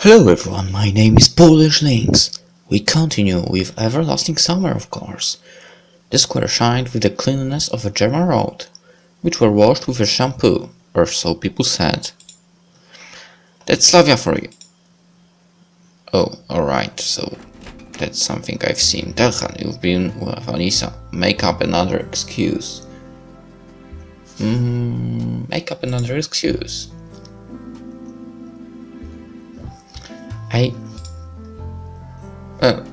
Hello everyone, my name is PolishLynx. We continue with Everlasting Summer, of course. The square shined with the cleanliness of a German road, which were washed with a shampoo, or so people said. That's Slavia for you. Oh, alright, so that's something I've seen. Telhan, you've been with Alisa. Make up another excuse. Make up another excuse. Right. I'm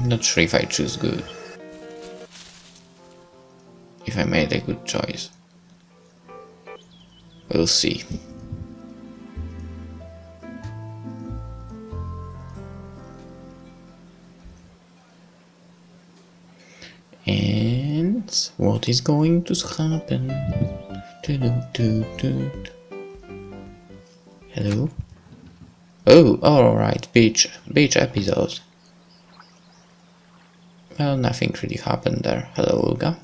not sure if I choose good. If I made a good choice. We'll see. And what is going to happen? Hello? Oh, alright, beach episode. Well, nothing really happened there. Hello, Olga.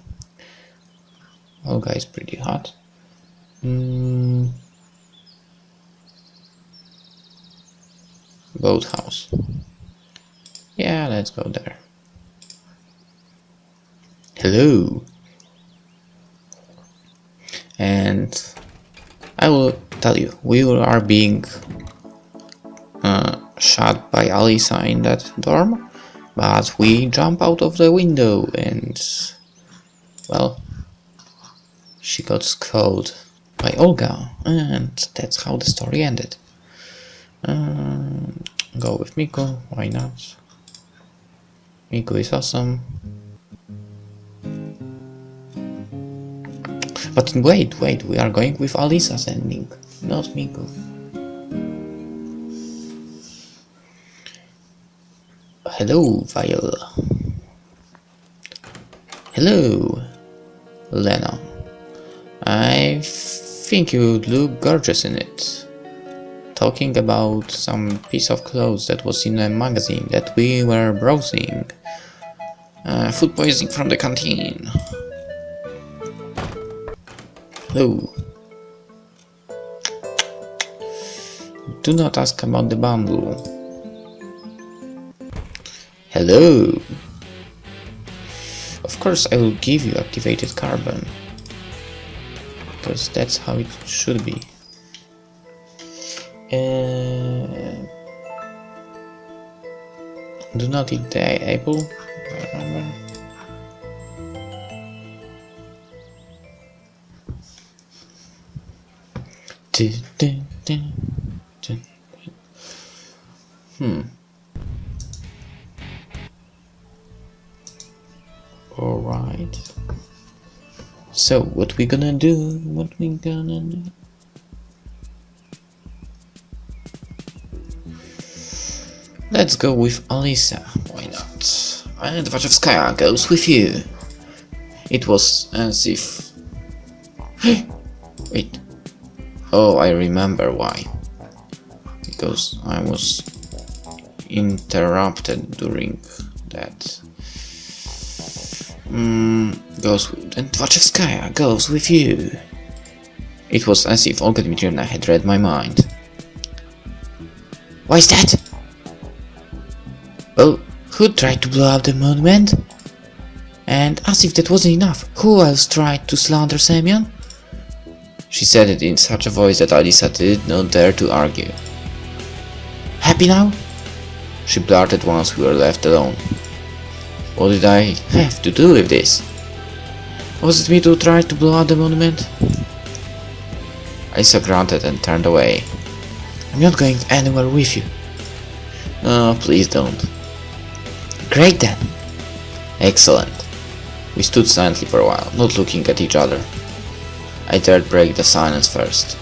Olga is pretty hot. Boathouse. Yeah, let's go there. Hello. And I will tell you, we are being shot by Alisa in that dorm, but we jump out of the window and, well, she got scolded by Olga, and that's how the story ended. Go with Miko, why not? Miko is awesome. But wait, we are going with Alisa's ending, not Miko. Hello, Viola. Hello, Lena. I think you would look gorgeous in it. Talking about some piece of clothes that was in a magazine that we were browsing. Food poisoning from the canteen. Hello. Do not ask about the bundle. Hello. Of course I will give you activated carbon. Because that's how it should be. Do not eat the apple, I remember. Alright. So, what we gonna do? Let's go with Alisa, why not? And Wachowskaya goes with you. It was as if... Wait. Oh, I remember why. Because I was interrupted during that. Goes with... And Wachowskaya goes with you. It was as if Olga Dmitrievna had read my mind. Why is that? Well, who tried to blow up the monument? And as if that wasn't enough, who else tried to slander Semyon? She said it in such a voice that Alisa did not dare to argue. Happy now? She blurted once we were left alone. What did I have to do with this? Was it me to try to blow up the monument? Alisa grunted and turned away. I'm not going anywhere with you. No, please don't. Great then. Excellent. We stood silently for a while, not looking at each other. I dared break the silence first.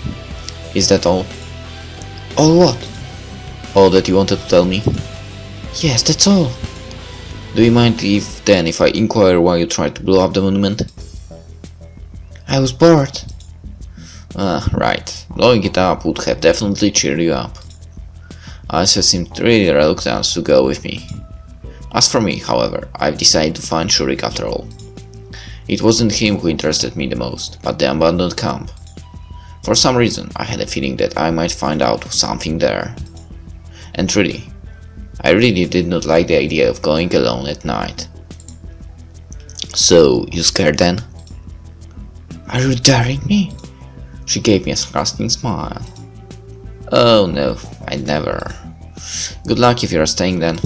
Is that all? All what? All that you wanted to tell me? Yes, that's all. Do you mind if I inquire why you tried to blow up the monument? I was bored. Right. Blowing it up would have definitely cheered you up. Alisa seemed really reluctant to go with me. As for me, however, I've decided to find Shurik after all. It wasn't him who interested me the most, but the abandoned camp. For some reason, I had a feeling that I might find out something there. And really, I really did not like the idea of going alone at night. So, you scared then? Are you daring me? She gave me a sarcastic smile. Oh no, I'd never. Good luck if you're staying then.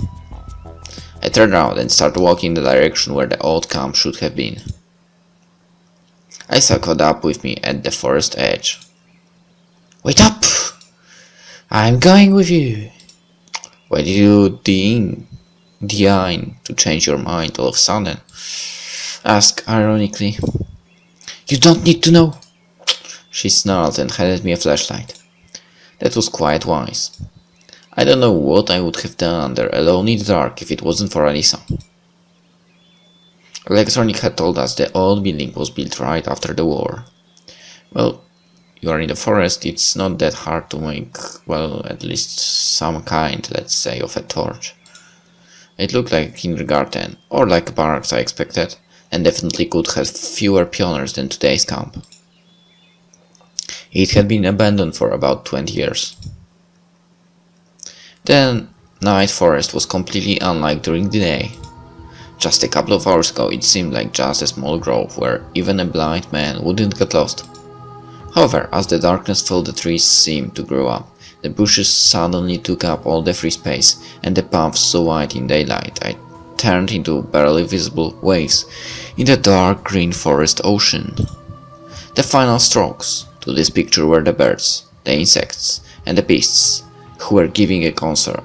I turned around and started walking in the direction where the old camp should have been. Alisa caught up with me at the forest edge. Wait up! I'm going with you. Why did you deign to change your mind all of a sudden? Asked ironically. You don't need to know. She snarled and handed me a flashlight. That was quite wise. I don't know what I would have done there alone in the dark if it wasn't for Alisa. Electronic had told us the old building was built right after the war. Well, you are in the forest, it's not that hard to make, well, at least some kind, let's say, of a torch. It looked like a kindergarten, or like a barracks I expected, and definitely could have fewer pioneers than today's camp. It had been abandoned for about 20 years. The night forest was completely unlike during the day. Just a couple of hours ago it seemed like just a small grove where even a blind man wouldn't get lost. However, as the darkness filled the trees seemed to grow up, the bushes suddenly took up all the free space, and the paths so wide in daylight I turned into barely visible waves in the dark green forest ocean. The final strokes to this picture were the birds, the insects, and the beasts, who were giving a concert,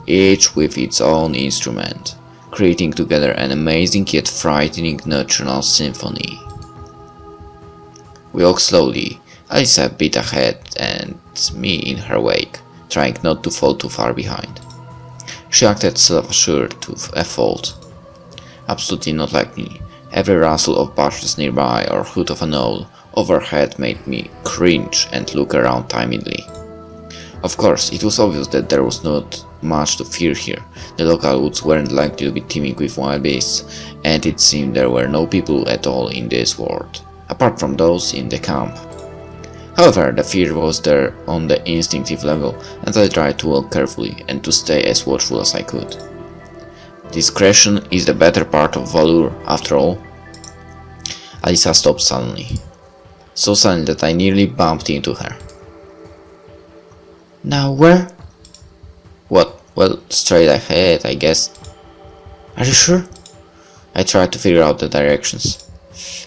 each with its own instrument, creating together an amazing yet frightening nocturnal symphony. We walked slowly, Alisa a bit ahead and me in her wake, trying not to fall too far behind. She acted self-assured to a fault. Absolutely not like me. Every rustle of bushes nearby or hoot of an owl overhead made me cringe and look around timidly. Of course, it was obvious that there was not much to fear here. The local woods weren't likely to be teeming with wild beasts, and it seemed there were no people at all in this world, apart from those in the camp. However, the fear was there on the instinctive level, and I tried to walk carefully and to stay as watchful as I could. Discretion is the better part of valor, after all. Alisa stopped suddenly. So suddenly that I nearly bumped into her. Now where? What? Well, straight ahead, I guess. Are you sure? I tried to figure out the directions.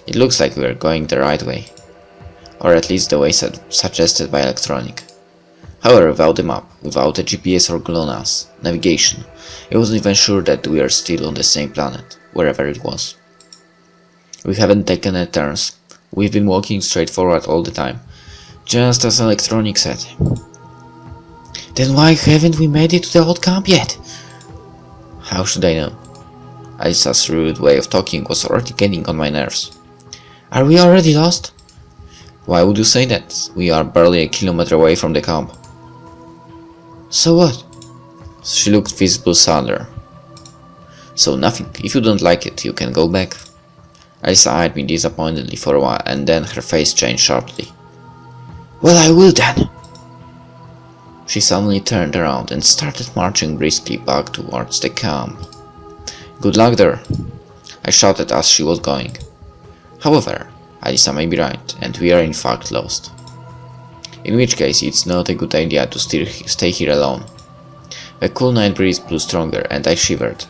It looks like we are going the right way. Or at least the way suggested by electronic. However, without the map, without a GPS or GLONASS navigation, I wasn't even sure that we are still on the same planet, wherever it was. We haven't taken any turns. We've been walking straight forward all the time, just as electronic said. Then why haven't we made it to the old camp yet? How should I know? Alisa's rude way of talking was already getting on my nerves. Are we already lost? Why would you say that? We are barely a kilometer away from the camp. So what? She looked visibly sadder. So nothing. If you don't like it, you can go back. Alisa eyed me disappointedly for a while, and then her face changed sharply. Well, I will then. She suddenly turned around and started marching briskly back towards the camp. Good luck there, I shouted as she was going. However, Alisa may be right, and we are in fact lost. In which case it's not a good idea to stay here alone. A cool night breeze blew stronger and I shivered.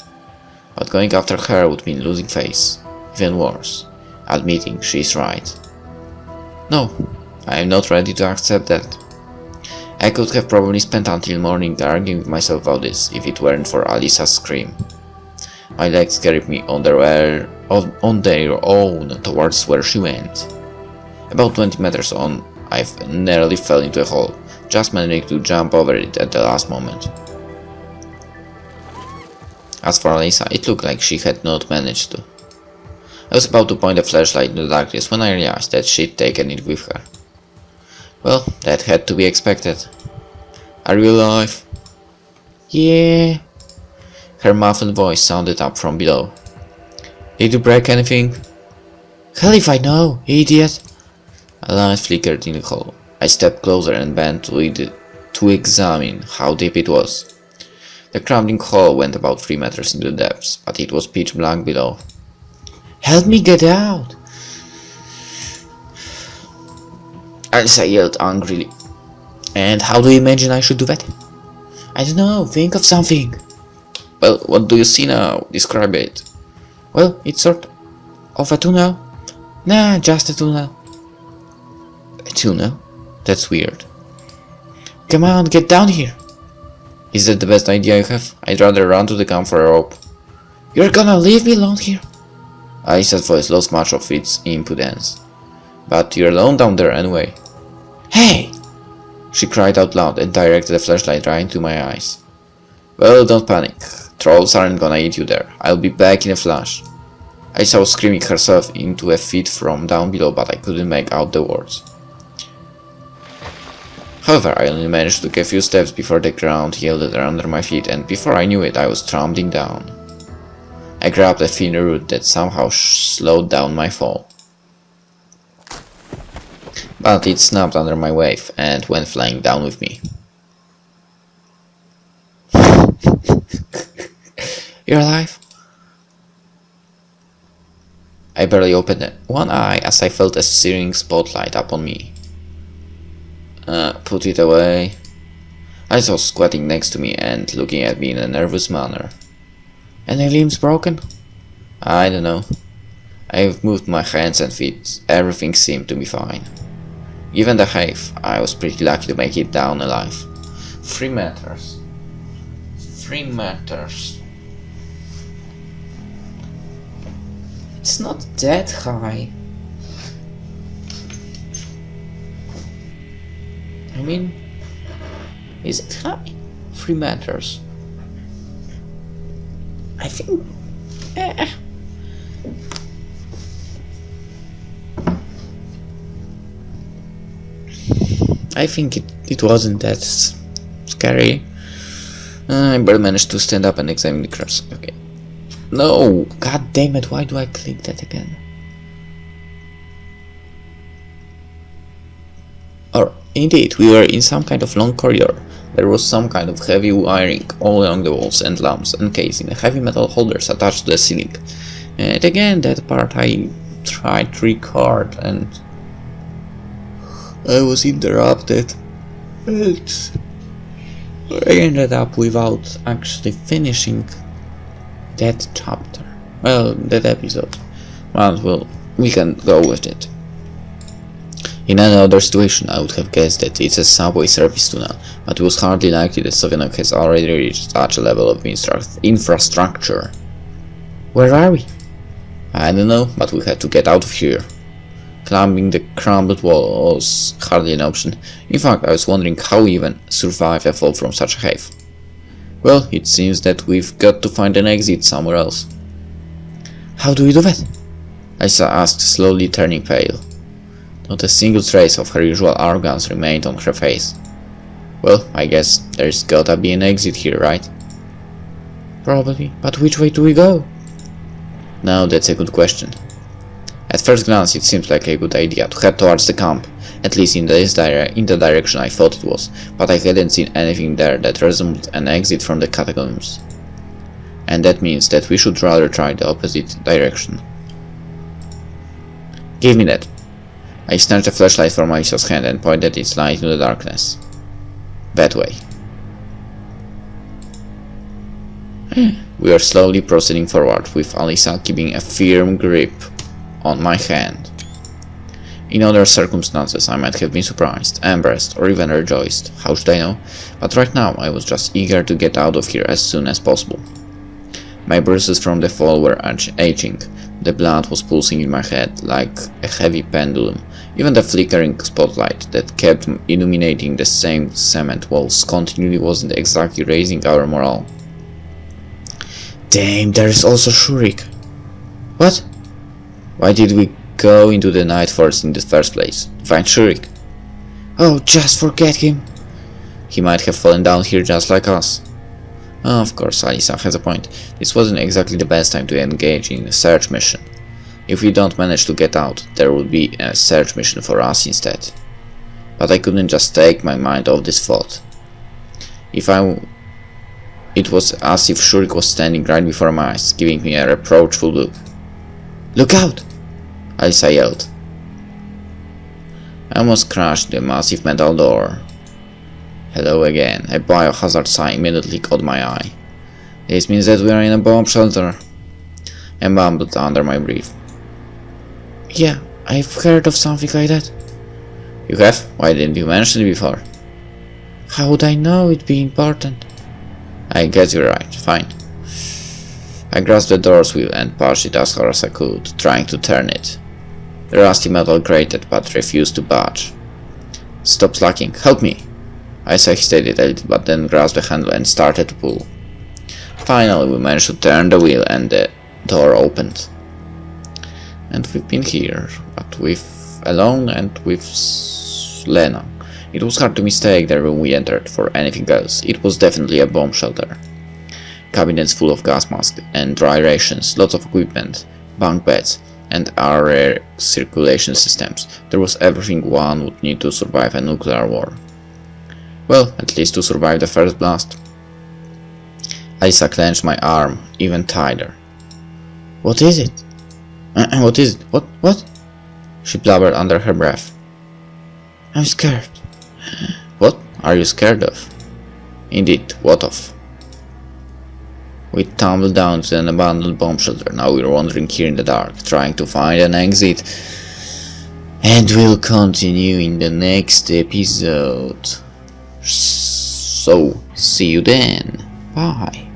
But going after her would mean losing face. Even worse, admitting she is right. No, I am not ready to accept that. I could have probably spent until morning arguing with myself about this if it weren't for Alisa's scream. My legs carried me on their own towards where she went. About 20 meters on, I nearly fell into a hole, just managing to jump over it at the last moment. As for Alisa, it looked like she had not managed to. I was about to point a flashlight in the darkness when I realized that she'd taken it with her. Well, that had to be expected. Are you alive? Yeah. Her muffled voice sounded up from below. Did you break anything? Hell if I know, idiot. A light flickered in the hole, I stepped closer and bent to examine how deep it was. The crumbling hole went about 3 meters into the depths, but it was pitch black below. "Help me get out!" Elsa yelled angrily. "And how do you imagine I should do that?" "I don't know, think of something." "Well, what do you see now? Describe it." "Well, it's sort of a tunnel." "Nah, just a tunnel." "A tunnel? That's weird." "Come on, get down here." "Is that the best idea you have? I'd rather run to the camp for a rope." "You're gonna leave me alone here?" Alisa's voice lost much of its impudence. "But you're alone down there anyway." "Hey!" She cried out loud and directed the flashlight right into my eyes. "Well, don't panic. Trolls aren't gonna eat you there. I'll be back in a flash." Alisa was screaming herself into a fit from down below, but I couldn't make out the words. However, I only managed to take a few steps before the ground yielded under my feet, and before I knew it, I was tumbling down. I grabbed a thin root that somehow slowed down my fall. But it snapped under my weight and went flying down with me. "You're alive?" I barely opened one eye as I felt a searing spotlight upon me. Put it away." I was squatting next to me and looking at me in a nervous manner. "Any limbs broken?" "I don't know. I've moved my hands and feet. Everything seemed to be fine. Given the height, I was pretty lucky to make it down alive." 3 meters. 3 meters. It's not that high. I mean, is it high? 3 meters. I think... I think it wasn't that scary. I barely managed to stand up and examine the cracks. Okay. No! God damn it, why do I click that again? Or, indeed, we were in some kind of long corridor. There was some kind of heavy wiring all along the walls and lamps encasing heavy metal holders attached to the ceiling. And again, that part I tried to record and I was interrupted. I ended up without actually finishing that chapter. Well, that episode. Well, we can go with it. In any other situation, I would have guessed that it's a subway service tunnel, but it was hardly likely that Sovyonok has already reached such a level of infrastructure. Where are we? I don't know, but we had to get out of here. Climbing the crumbled wall was hardly an option. In fact, I was wondering how we even survived a fall from such a height. Well, it seems that we've got to find an exit somewhere else. How do we do that? Lisa asked, slowly turning pale. Not a single trace of her usual arrogance remained on her face. Well, I guess there's gotta be an exit here, right? Probably, but which way do we go? Now that's a good question. At first glance, it seems like a good idea to head towards the camp, at least in the direction I thought it was, but I hadn't seen anything there that resembled an exit from the catacombs. And that means that we should rather try the opposite direction. Give me that. I snatched a flashlight from Alisa's hand and pointed its light into the darkness. That way. We are slowly proceeding forward, with Alisa keeping a firm grip on my hand. In other circumstances, I might have been surprised, embarrassed, or even rejoiced. How should I know? But right now, I was just eager to get out of here as soon as possible. My bruises from the fall were aching. The blood was pulsing in my head like a heavy pendulum. Even the flickering spotlight that kept illuminating the same cement walls continually wasn't exactly raising our morale. Damn, there's also Shurik. What? Why did we go into the night forest in the first place? To find Shurik? Oh, just forget him. He might have fallen down here just like us. Oh, of course, Alisa has a point. This wasn't exactly the best time to engage in a search mission. If we don't manage to get out, there will be a search mission for us instead. but I couldn't just take my mind off this thought. It was as if Shurik was standing right before my eyes, giving me a reproachful look. "Look out!" Alisa yelled. I almost crashed the massive metal door. Hello again. A biohazard sign immediately caught my eye. This means that we are in a bomb shelter. I mumbled under my breath. "Yeah, I've heard of something like that." "You have? Why didn't you mention it before?" "How would I know it'd be important?" "I guess you're right. Fine." I grasped the door's wheel and pushed it as hard as I could, trying to turn it. The rusty metal grated but refused to budge. "Stop slacking. Help me!" I hesitated a little, but then grasped the handle and started to pull. Finally, we managed to turn the wheel and the door opened. And we've been here, but alone and with Lena. It was hard to mistake the room we entered for anything else. It was definitely a bomb shelter. Cabinets full of gas masks and dry rations, lots of equipment, bunk beds, and air circulation systems. There was everything one would need to survive a nuclear war. Well, at least to survive the first blast. Alisa clenched my arm even tighter. "What is it? What is it? What?" She blubbered under her breath. "I'm scared." "What are you scared of?" "Indeed, what of?" We tumbled down to an abandoned bomb shelter. Now we're wandering here in the dark, trying to find an exit. And we'll continue in the next episode. So, see you then. Bye.